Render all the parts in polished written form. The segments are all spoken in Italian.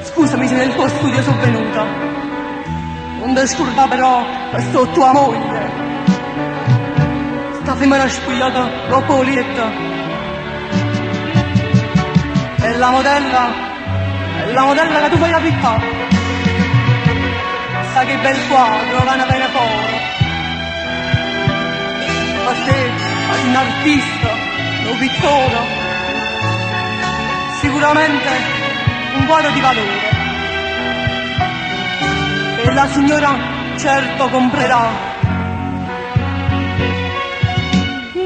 Scusami se nel tuo studio sono venuta. Non ti scordare però che sono tua moglie. Sta femmina spogliata troppo lieta. È la modella che tu fai la piccata. Sa che bel quadro, che ne viene fuori. Ma te, sei un artista, un pittore. Sicuramente un quadro di valore. E la signora certo comprerà.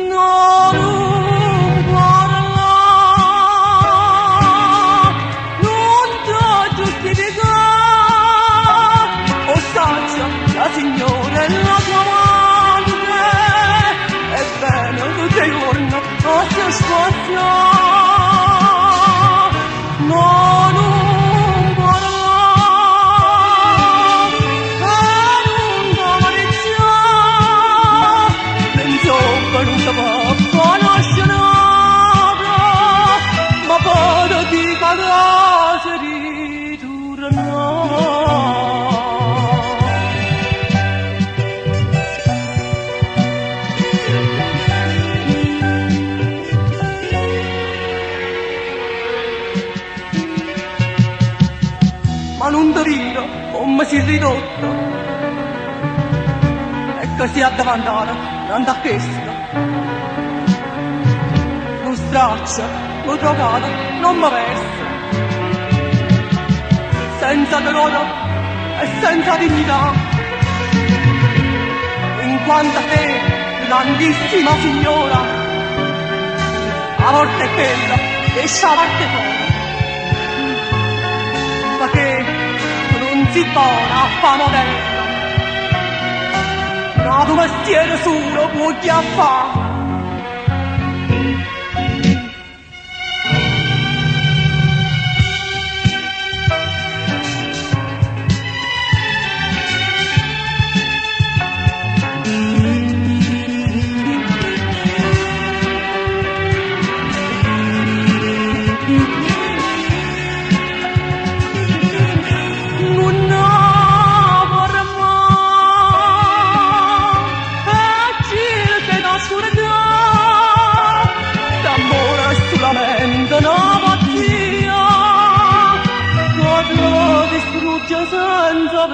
No, non parla, non ti giustificare. Ostaggio, la signora è la tua madre. Ebbene, tutti i giorni non si spazia. No, non parla. Ma poi ti cadase ritornare. Ma non ti vedo come si è ridotto e che si è addavantata, non da questo. Non straccia, l'ho trovata, non mi versa. Senza dolore e senza dignità. In quanto a te, grandissima signora, la morte è quella, esce la parte fuori. Perché non si buona a fa modella. Ma tuo mestiere solo può chiaffare. Senza